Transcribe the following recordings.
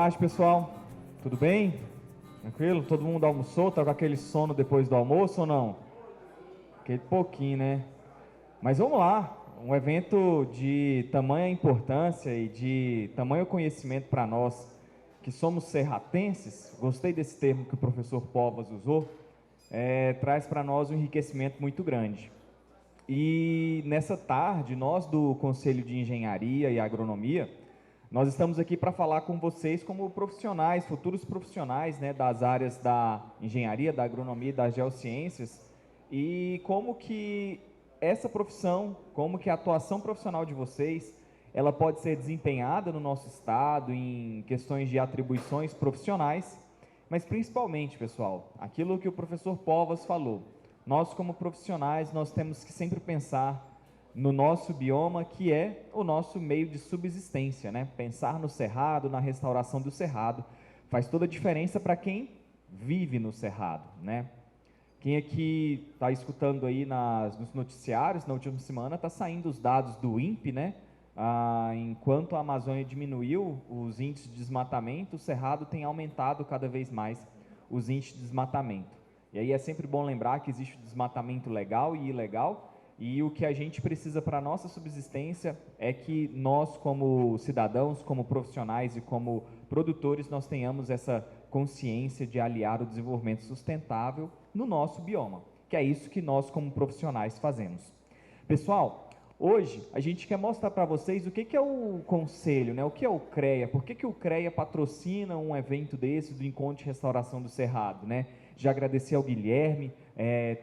tarde, pessoal. Tudo bem? Tranquilo? Todo mundo almoçou? Tá com aquele sono depois do almoço ou não? Aquele pouquinho, né? Mas vamos lá. Um evento de tamanha importância e de tamanho conhecimento para nós que somos serratenses. Gostei desse termo que o professor Povas usou. Traz para nós um enriquecimento muito grande. E nessa tarde, nós do Conselho de Engenharia e Agronomia, nós estamos aqui para falar com vocês como profissionais, futuros profissionais, né, das áreas da engenharia, da agronomia e das geociências, e como que essa profissão, como que a atuação profissional de vocês, ela pode ser desempenhada no nosso estado em questões de atribuições profissionais, mas principalmente, pessoal, aquilo que o professor Povas falou, nós como profissionais, nós temos que sempre pensar no nosso bioma, que é o nosso meio de subsistência, né? Pensar no cerrado, na restauração do cerrado, faz toda a diferença para quem vive no cerrado, né? Quem aqui está escutando aí nos noticiários, na última semana, está saindo os dados do INPE, né? Enquanto a Amazônia diminuiu os índices de desmatamento, o cerrado tem aumentado cada vez mais os índices de desmatamento. E aí é sempre bom lembrar que existe o desmatamento legal e ilegal, e o que a gente precisa para a nossa subsistência é que nós, como cidadãos, como profissionais e como produtores, nós tenhamos essa consciência de aliar o desenvolvimento sustentável no nosso bioma, que é isso que nós, como profissionais, fazemos. Pessoal, hoje a gente quer mostrar para vocês o que é o Conselho, né? O que é o CREA, por que o CREA patrocina um evento desse do Encontro de Restauração do Cerrado, né? Já agradecer ao Guilherme,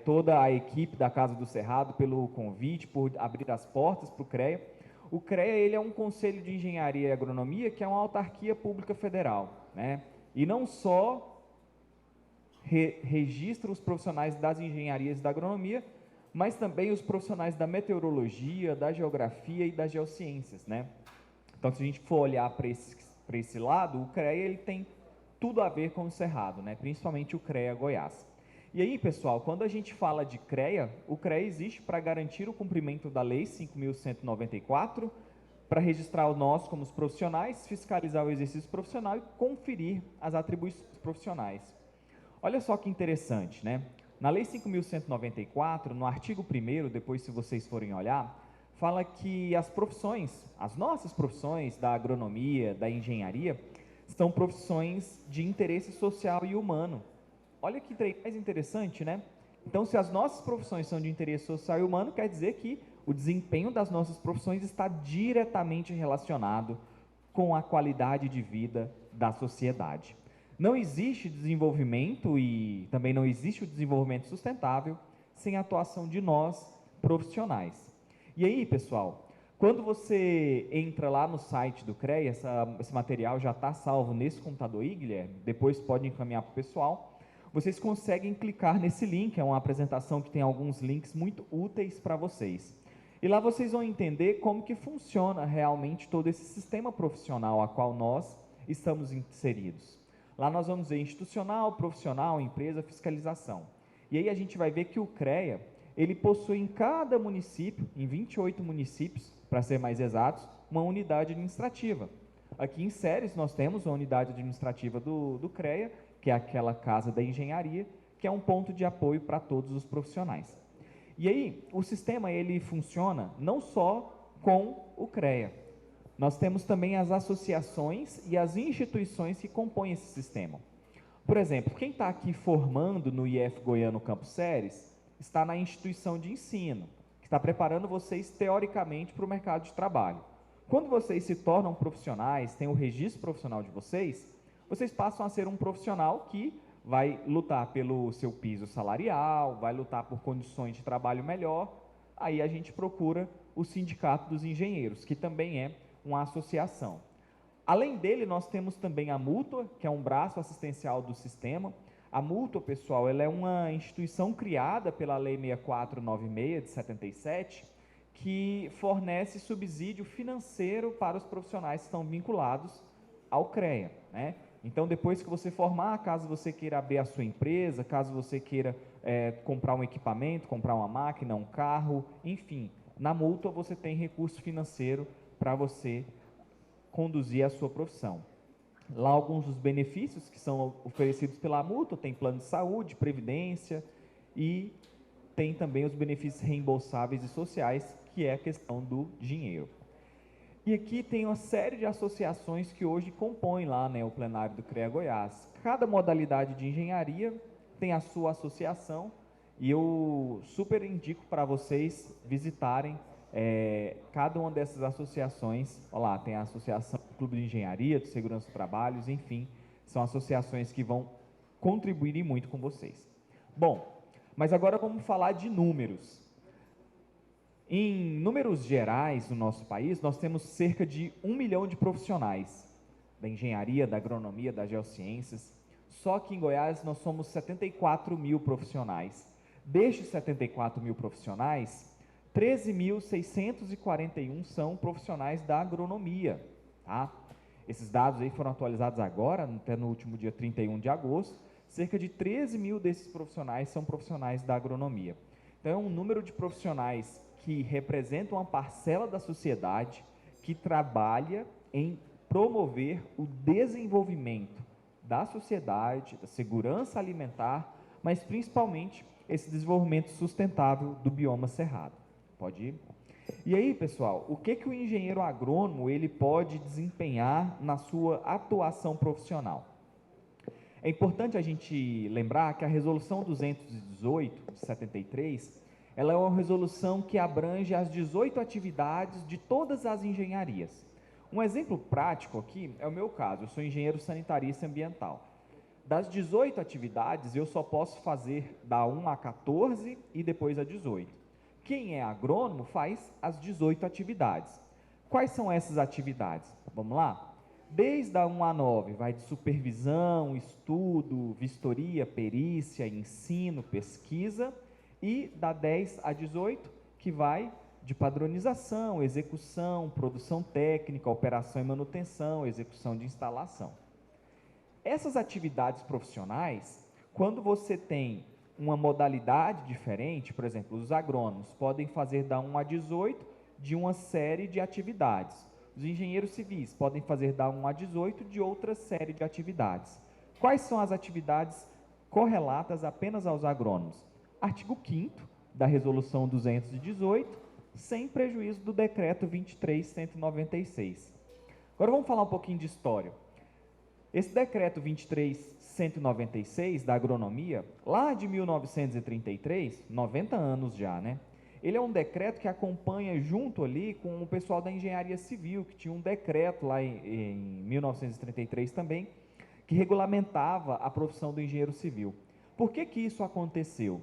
toda a equipe da Casa do Cerrado pelo convite, por abrir as portas para o CREA. O CREA ele é um Conselho de Engenharia e Agronomia que é uma autarquia pública federal, né? E não só registra os profissionais das engenharias e da agronomia, mas também os profissionais da meteorologia, da geografia e das geociências, né? Então, se a gente for olhar para esse lado, o CREA ele tem tudo a ver com o Cerrado, né? Principalmente o CREA Goiás. E aí, pessoal, quando a gente fala de CREA, o CREA existe para garantir o cumprimento da Lei 5.194, para registrar nós como os profissionais, fiscalizar o exercício profissional e conferir as atribuições profissionais. Olha só que interessante, né? Na Lei 5.194, no artigo 1º, depois se vocês forem olhar, fala que as profissões, as nossas profissões da agronomia, da engenharia, são profissões de interesse social e humano. Olha que mais interessante, né? Então, se as nossas profissões são de interesse social e humano, quer dizer que o desempenho das nossas profissões está diretamente relacionado com a qualidade de vida da sociedade. Não existe desenvolvimento e também não existe o desenvolvimento sustentável sem a atuação de nós, profissionais. E aí, pessoal, quando você entra lá no site do CREA, esse material já está salvo nesse computador aí, Guilherme, depois pode encaminhar para o pessoal, vocês conseguem clicar nesse link, é uma apresentação que tem alguns links muito úteis para vocês. E lá vocês vão entender como que funciona realmente todo esse sistema profissional a qual nós estamos inseridos. Lá nós vamos ver institucional, profissional, empresa, fiscalização. E aí a gente vai ver que o CREA, ele possui em cada município, em 28 municípios, para ser mais exatos, uma unidade administrativa. Aqui em Ceres nós temos a unidade administrativa do CREA, que é aquela casa da engenharia, que é um ponto de apoio para todos os profissionais. E aí, o sistema ele funciona não só com o CREA. Nós temos também as associações e as instituições que compõem esse sistema. Por exemplo, quem está aqui formando no IF Goiano Campus Ceres está na instituição de ensino, que está preparando vocês teoricamente para o mercado de trabalho. Quando vocês se tornam profissionais, têm o registro profissional de vocês passam a ser um profissional que vai lutar pelo seu piso salarial, vai lutar por condições de trabalho melhor. Aí a gente procura o Sindicato dos Engenheiros, que também é uma associação. Além dele, nós temos também a Mútua, que é um braço assistencial do sistema. A Mútua, pessoal, ela é uma instituição criada pela Lei 6496 de 77, que fornece subsídio financeiro para os profissionais que estão vinculados ao CREA, né? Então, depois que você formar, caso você queira abrir a sua empresa, caso você queira comprar um equipamento, comprar uma máquina, um carro, enfim, na Mútua você tem recurso financeiro para você conduzir a sua profissão. lá alguns dos benefícios que são oferecidos pela mútua, tem plano de saúde, previdência e tem também os benefícios reembolsáveis e sociais, que é a questão do dinheiro. E aqui tem uma série de associações que hoje compõem lá, né, o plenário do CREA Goiás. Cada modalidade de engenharia tem a sua associação e eu super indico para vocês visitarem cada uma dessas associações. Olha lá, tem a Associação do Clube de Engenharia, de Segurança dos Trabalhos, enfim, são associações que vão contribuir muito com vocês. Bom, mas agora vamos falar de números. Em números gerais no nosso país, nós temos cerca de 1 milhão de profissionais da engenharia, da agronomia, das geociências. Só que em Goiás nós somos 74 mil profissionais. Destes 74 mil profissionais, 13.641 são profissionais da agronomia. Tá? Esses dados aí foram atualizados agora, até no último dia 31 de agosto. Cerca de 13 mil desses profissionais são profissionais da agronomia. Então, é um número de profissionais que representam uma parcela da sociedade que trabalha em promover o desenvolvimento da sociedade, da segurança alimentar, mas principalmente esse desenvolvimento sustentável do bioma cerrado. Pode ir? E aí, pessoal, o que o engenheiro agrônomo ele pode desempenhar na sua atuação profissional? É importante a gente lembrar que a Resolução 218, de 73, ela é uma resolução que abrange as 18 atividades de todas as engenharias. Um exemplo prático aqui é o meu caso, eu sou engenheiro sanitarista ambiental. Das 18 atividades, eu só posso fazer da 1 a 14 e depois a 18. Quem é agrônomo faz as 18 atividades. Quais são essas atividades? Vamos lá? Desde a 1 a 9, vai de supervisão, estudo, vistoria, perícia, ensino, pesquisa, e da 10 a 18, que vai de padronização, execução, produção técnica, operação e manutenção, execução de instalação. Essas atividades profissionais, quando você tem uma modalidade diferente, por exemplo, os agrônomos podem fazer da 1 a 18 de uma série de atividades. Os engenheiros civis podem fazer da 1 a 18 de outra série de atividades. Quais são as atividades correlatas apenas aos agrônomos? Artigo 5º da Resolução 218, sem prejuízo do Decreto 23.196. Agora vamos falar um pouquinho de história. Esse Decreto 23.196 da agronomia, lá de 1933, 90 anos já, né? Ele é um decreto que acompanha junto ali com o pessoal da engenharia civil, que tinha um decreto lá em 1933 também, que regulamentava a profissão do engenheiro civil. Por que isso aconteceu?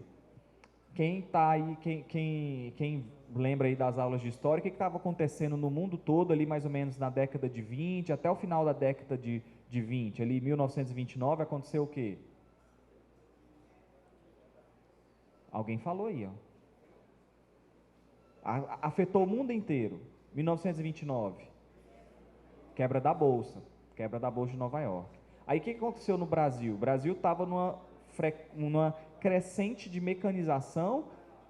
Quem está aí, quem lembra aí das aulas de história, o que estava acontecendo no mundo todo ali mais ou menos na década de 20, até o final da década de 20, ali 1929, aconteceu o quê? Alguém falou aí, ó. Afetou o mundo inteiro. 1929, quebra da Bolsa de Nova York. Aí o que aconteceu no Brasil? O Brasil estava numa crescente de mecanização,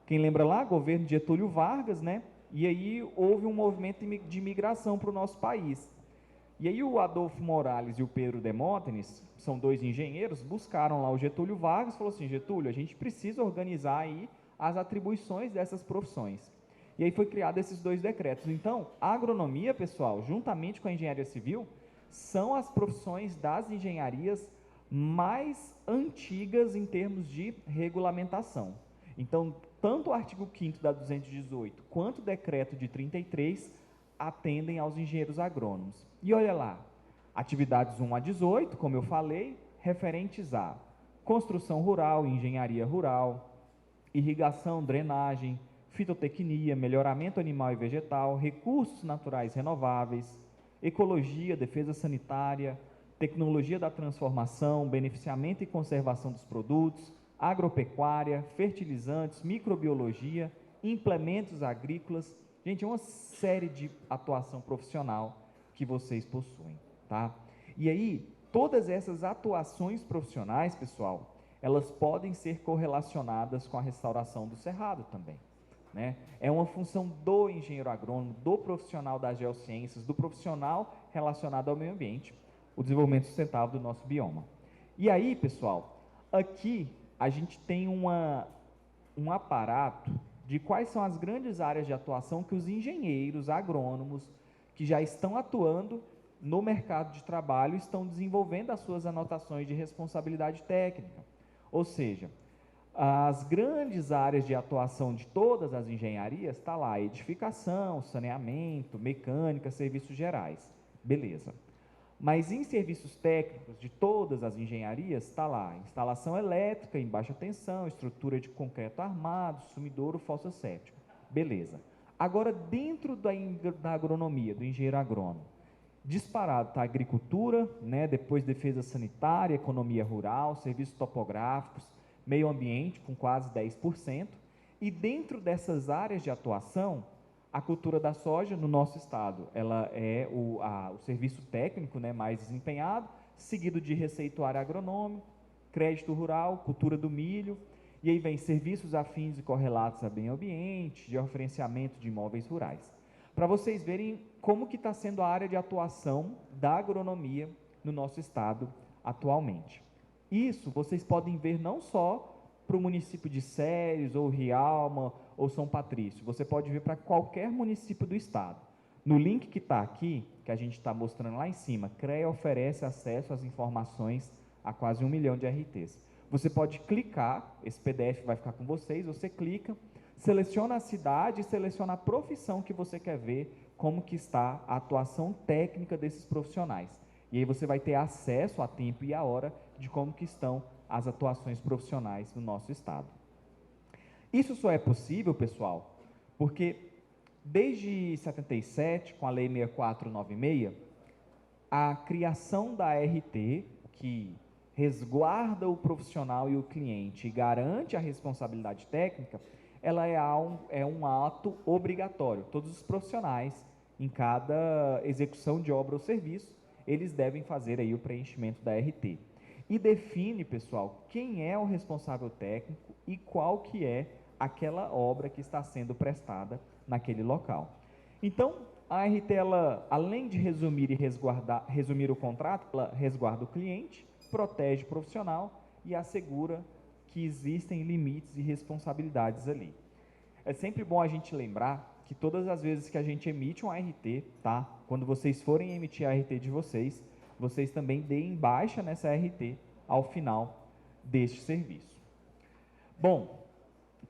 quem lembra lá? Governo de Getúlio Vargas, né? E aí houve um movimento de imigração para o nosso país. E aí o Adolfo Morales e o Pedro Demóstenes, são dois engenheiros, buscaram lá o Getúlio Vargas e falou assim: Getúlio, a gente precisa organizar aí as atribuições dessas profissões. E aí foi criado esses dois decretos. Então, a agronomia, pessoal, juntamente com a engenharia civil, são as profissões das engenharias mais antigas em termos de regulamentação. Então, tanto o artigo 5º da 218 quanto o decreto de 33 atendem aos engenheiros agrônomos. E olha lá, atividades 1 a 18, como eu falei, referentes a construção rural, engenharia rural, irrigação, drenagem, fitotecnia, melhoramento animal e vegetal, recursos naturais renováveis, ecologia, defesa sanitária, tecnologia da transformação, beneficiamento e conservação dos produtos, agropecuária, fertilizantes, microbiologia, implementos agrícolas. Gente, é uma série de atuação profissional que vocês possuem, tá? E aí, todas essas atuações profissionais, pessoal, elas podem ser correlacionadas com a restauração do cerrado também, né? É uma função do engenheiro agrônomo, do profissional das geociências, do profissional relacionado ao meio ambiente, o desenvolvimento sustentável do nosso bioma. E aí, pessoal, aqui a gente tem um aparato de quais são as grandes áreas de atuação que os engenheiros, agrônomos, que já estão atuando no mercado de trabalho, estão desenvolvendo as suas anotações de responsabilidade técnica. Ou seja, as grandes áreas de atuação de todas as engenharias, está lá, edificação, saneamento, mecânica, serviços gerais. Beleza. Mas em serviços técnicos de todas as engenharias, está lá, instalação elétrica em baixa tensão, estrutura de concreto armado, sumidouro, fossa séptica. Beleza. Agora, dentro da agronomia, do engenheiro agrônomo, disparado está a agricultura, né, depois defesa sanitária, economia rural, serviços topográficos, meio ambiente, com quase 10%, e dentro dessas áreas de atuação, a cultura da soja, no nosso estado, ela é o serviço técnico, né, mais desempenhado, seguido de receituário agronômico, crédito rural, cultura do milho, e aí vem serviços afins e correlatos a meio ambiente, georreferenciamento de imóveis rurais. Para vocês verem como que está sendo a área de atuação da agronomia no nosso estado atualmente. Isso vocês podem ver não só para o município de Ceres, ou Rialma, ou São Patrício, você pode ver para qualquer município do estado. No link que está aqui, que a gente está mostrando lá em cima, CREA oferece acesso às informações a quase 1 milhão de RTs. Você pode clicar, esse PDF vai ficar com vocês, você clica, seleciona a cidade e seleciona a profissão que você quer ver, como que está a atuação técnica desses profissionais. E aí você vai ter acesso a tempo e a hora de como que estão as atuações profissionais no nosso estado. Isso só é possível, pessoal, porque desde 77, com a Lei 6496, a criação da ART, que resguarda o profissional e o cliente e garante a responsabilidade técnica, ela é um ato obrigatório. Todos os profissionais, em cada execução de obra ou serviço, eles devem fazer aí o preenchimento da ART. E define, pessoal, quem é o responsável técnico e qual que é aquela obra que está sendo prestada naquele local. Então, a ART, ela, além de resumir e resumir o contrato, ela resguarda o cliente, protege o profissional e assegura que existem limites e responsabilidades ali. É sempre bom a gente lembrar que todas as vezes que a gente emite um ART, tá? Quando vocês forem emitir a ART de vocês, vocês também deem baixa nessa ART ao final deste serviço. Bom,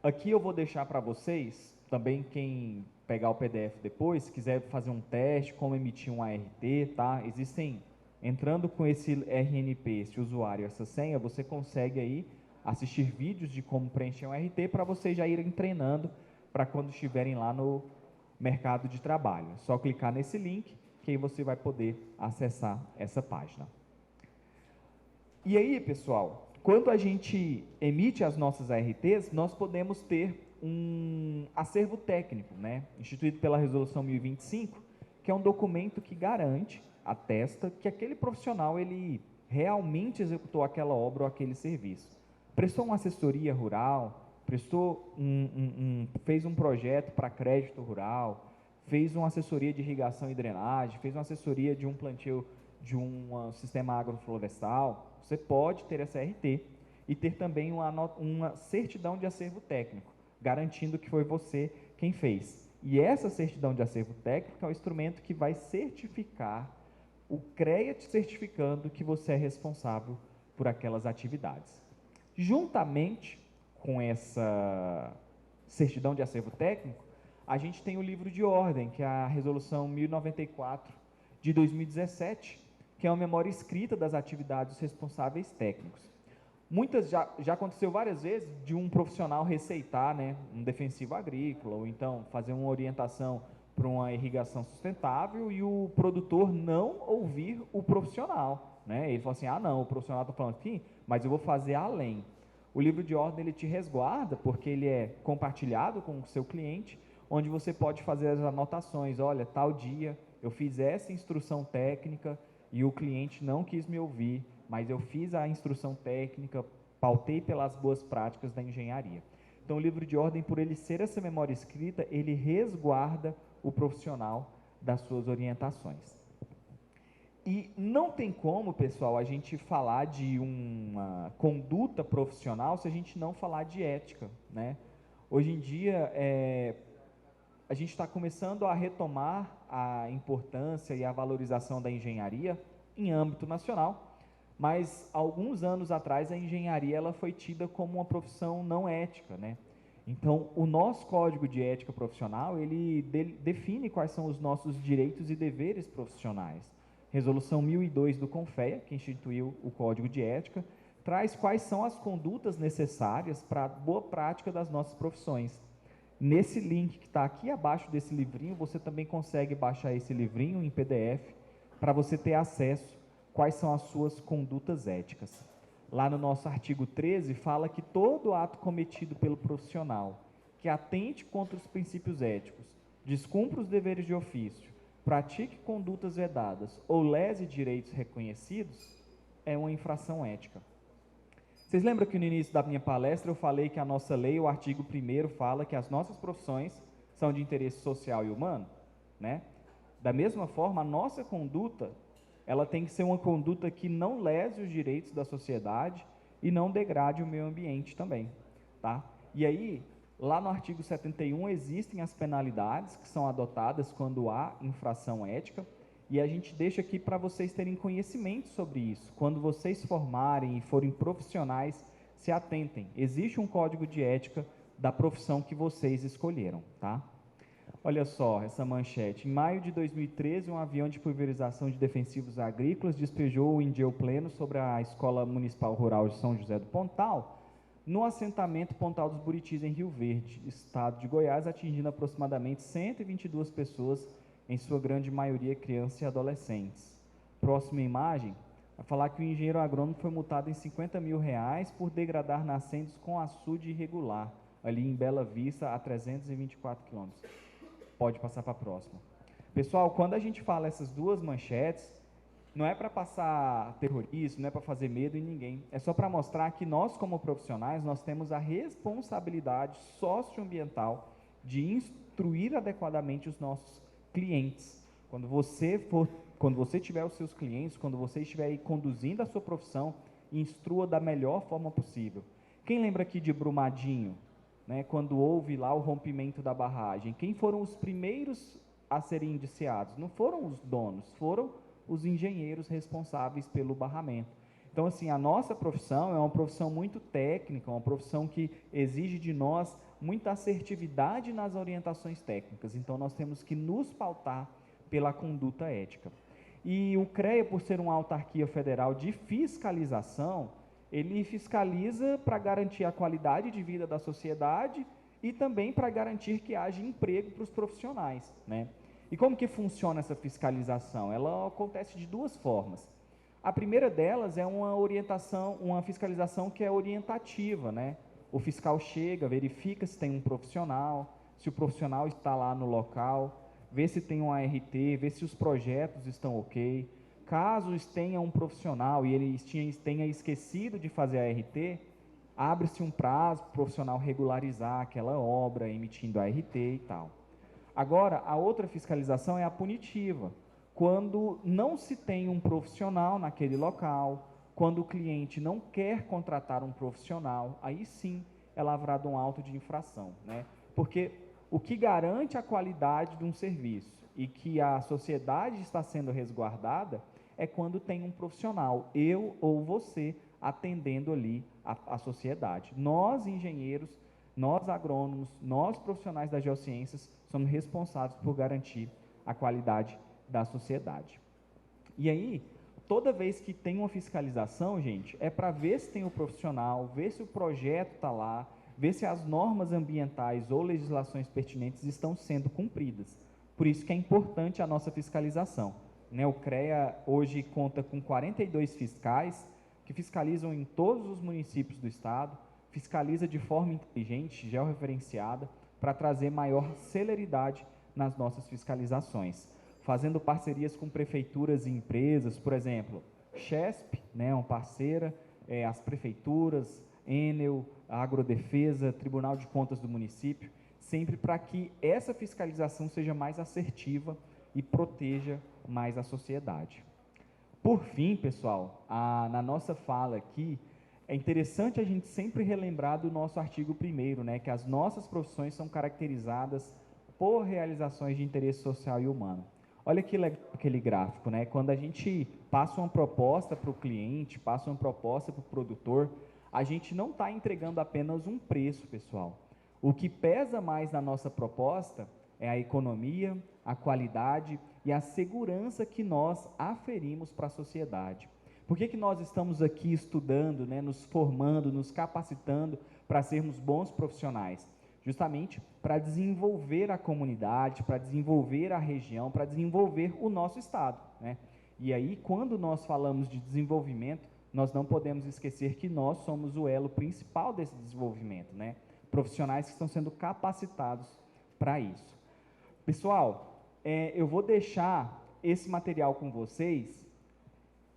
aqui eu vou deixar para vocês, também quem pegar o PDF depois, quiser fazer um teste, como emitir um ART, tá? Existem, entrando com esse RNP, esse usuário, essa senha, você consegue aí assistir vídeos de como preencher um ART para vocês já irem treinando para quando estiverem lá no mercado de trabalho. É só clicar nesse link que aí você vai poder acessar essa página. E aí, pessoal, quando a gente emite as nossas ARTs, nós podemos ter um acervo técnico, né, instituído pela Resolução 1025, que é um documento que garante, atesta, que aquele profissional ele realmente executou aquela obra ou aquele serviço. Prestou uma assessoria rural, fez um projeto para crédito rural, fez uma assessoria de irrigação e drenagem, fez uma assessoria de um plantio de um sistema agroflorestal. Você pode ter essa RT e ter também uma certidão de acervo técnico, garantindo que foi você quem fez. E essa certidão de acervo técnico é o instrumento que vai certificar, o CREA te certificando que você é responsável por aquelas atividades. Juntamente com essa certidão de acervo técnico, a gente tem o livro de ordem, que é a Resolução 1094 de 2017, que é uma memória escrita das atividades dos responsáveis técnicos. Muitas já aconteceu várias vezes de um profissional receitar, né, um defensivo agrícola, ou então fazer uma orientação para uma irrigação sustentável e o produtor não ouvir o profissional, né? Ele fala assim, não, o profissional está falando aqui, mas eu vou fazer além. O livro de ordem ele te resguarda, porque ele é compartilhado com o seu cliente, onde você pode fazer as anotações, olha, tal dia eu fiz essa instrução técnica e o cliente não quis me ouvir, mas eu fiz a instrução técnica, pautei pelas boas práticas da engenharia. Então, o livro de ordem, por ele ser essa memória escrita, ele resguarda o profissional das suas orientações. E não tem como, pessoal, a gente falar de uma conduta profissional se a gente não falar de ética, né? Hoje em dia, a gente está começando a retomar a importância e a valorização da engenharia em âmbito nacional, mas alguns anos atrás a engenharia ela foi tida como uma profissão não ética, né? Então, o nosso Código de Ética Profissional, ele define quais são os nossos direitos e deveres profissionais. Resolução 1002 do CONFEA, que instituiu o Código de Ética, traz quais são as condutas necessárias para a boa prática das nossas profissões. Nesse link que está aqui abaixo desse livrinho, você também consegue baixar esse livrinho em PDF para você ter acesso quais são as suas condutas éticas. Lá no nosso artigo 13, fala que todo ato cometido pelo profissional que atente contra os princípios éticos, descumpra os deveres de ofício, pratique condutas vedadas ou lese direitos reconhecidos, é uma infração ética. Vocês lembram que no início da minha palestra eu falei que a nossa lei, o artigo 1º, fala que as nossas profissões são de interesse social e humano, né? Da mesma forma, a nossa conduta, ela tem que ser uma conduta que não lese os direitos da sociedade e não degrade o meio ambiente também, tá? E aí, lá no artigo 71, existem as penalidades que são adotadas quando há infração ética, e a gente deixa aqui para vocês terem conhecimento sobre isso. Quando vocês formarem e forem profissionais, se atentem. Existe um código de ética da profissão que vocês escolheram, tá? Olha só essa manchete. Em maio de 2013, um avião de pulverização de defensivos agrícolas despejou em geopleno sobre a Escola Municipal Rural de São José do Pontal, no assentamento Pontal dos Buritis, em Rio Verde, estado de Goiás, atingindo aproximadamente 122 pessoas, em sua grande maioria crianças e adolescentes. Próxima imagem, vai falar que o engenheiro agrônomo foi multado em R$50 mil por degradar nascentes com açude irregular, ali em Bela Vista, a 324 quilômetros. Pode passar para a próxima. Pessoal, quando a gente fala essas duas manchetes, não é para passar terrorismo, não é para fazer medo em ninguém. É só para mostrar que nós, como profissionais, nós temos a responsabilidade socioambiental de instruir adequadamente os nossos clientes. Quando você tiver os seus clientes, quando você estiver aí conduzindo a sua profissão, instrua da melhor forma possível. Quem lembra aqui de Brumadinho? Né, quando houve lá o rompimento da barragem, quem foram os primeiros a serem indiciados? Não foram os donos, foram os engenheiros responsáveis pelo barramento. Então, assim, a nossa profissão é uma profissão muito técnica, uma profissão que exige de nós muita assertividade nas orientações técnicas. Então, nós temos que nos pautar pela conduta ética. E o CREA, por ser uma autarquia federal de fiscalização, ele fiscaliza para garantir a qualidade de vida da sociedade e também para garantir que haja emprego para os profissionais, né? E como que funciona essa fiscalização? Ela acontece de duas formas. A primeira delas é uma orientação, uma fiscalização que é orientativa, né? O fiscal chega, verifica se tem um profissional, se o profissional está lá no local, vê se tem um ART, vê se os projetos estão ok. Caso tenha um profissional e ele tenha esquecido de fazer a ART, abre-se um prazo para o profissional regularizar aquela obra, emitindo a ART e tal. Agora, a outra fiscalização é a punitiva, quando não se tem um profissional naquele local, quando o cliente não quer contratar um profissional, aí sim é lavrado um auto de infração, né? Porque o que garante a qualidade de um serviço e que a sociedade está sendo resguardada é quando tem um profissional, eu ou você, atendendo ali a sociedade. Nós, engenheiros, nós, agrônomos, nós, profissionais das geociências, somos responsáveis por garantir a qualidade da sociedade. E aí, toda vez que tem uma fiscalização, gente, é para ver se tem o profissional, ver se o projeto está lá, ver se as normas ambientais ou legislações pertinentes estão sendo cumpridas. Por isso que é importante a nossa fiscalização. Né, o CREA hoje conta com 42 fiscais que fiscalizam em todos os municípios do estado, fiscaliza de forma inteligente, georreferenciada, para trazer maior celeridade nas nossas fiscalizações, fazendo parcerias com prefeituras e empresas, por exemplo, Chesp, né, uma parceira, as prefeituras, Enel, a Agrodefesa, Tribunal de Contas do município, sempre para que essa fiscalização seja mais assertiva e proteja mais a sociedade. Por fim, pessoal, na nossa fala aqui, é interessante a gente sempre relembrar do nosso artigo 1º, né, que as nossas profissões são caracterizadas por realizações de interesse social e humano. Olha que legal aquele gráfico, né? Quando a gente passa uma proposta para o cliente, passa uma proposta para o produtor, a gente não está entregando apenas um preço, pessoal. O que pesa mais na nossa proposta é a economia, a qualidade e a segurança que nós aferimos para a sociedade. Por que nós estamos aqui estudando, né, nos formando, nos capacitando para sermos bons profissionais? Justamente para desenvolver a comunidade, para desenvolver a região, para desenvolver o nosso estado, né? E aí, quando nós falamos de desenvolvimento, nós não podemos esquecer que nós somos o elo principal desse desenvolvimento, né? Profissionais que estão sendo capacitados para isso. Pessoal, eu vou deixar esse material com vocês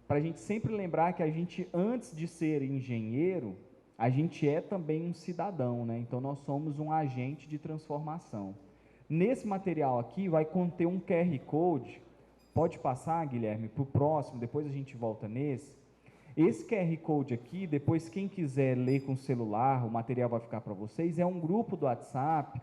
para a gente sempre lembrar que a gente, antes de ser engenheiro, a gente é também um cidadão, né? Então, nós somos um agente de transformação. Nesse material aqui vai conter um QR Code. Pode passar, Guilherme, para o próximo, depois a gente volta nesse. Esse QR Code aqui, depois quem quiser ler com o celular, o material vai ficar para vocês, é um grupo do WhatsApp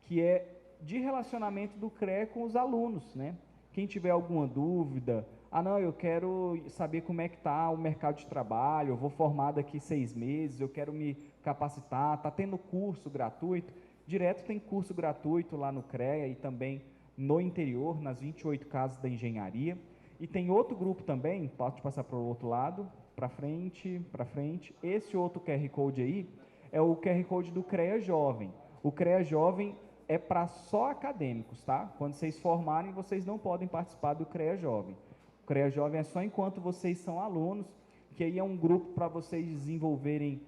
que é de relacionamento do CREA com os alunos, né? Quem tiver alguma dúvida, não, eu quero saber como é que está o mercado de trabalho, eu vou formar daqui 6 meses, eu quero me capacitar, está tendo curso gratuito, direto tem curso gratuito lá no CREA e também no interior, nas 28 casas da engenharia. E tem outro grupo também, pode passar para o outro lado, para frente, esse outro QR Code aí, é o QR Code do CREA Jovem. O CREA Jovem é para só acadêmicos, tá? Quando vocês formarem, vocês não podem participar do CREA Jovem. O CREA Jovem é só enquanto vocês são alunos, que aí é um grupo para vocês desenvolverem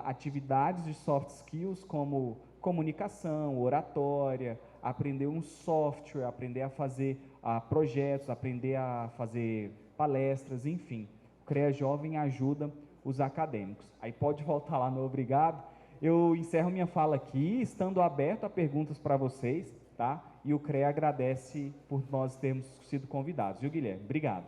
atividades de soft skills, como comunicação, oratória, aprender um software, aprender a fazer projetos, aprender a fazer palestras, enfim. O CREA Jovem ajuda os acadêmicos. Aí pode voltar lá no obrigado. Eu encerro minha fala aqui, estando aberto a perguntas para vocês, tá? E o CREA agradece por nós termos sido convidados, viu, Guilherme? Obrigado.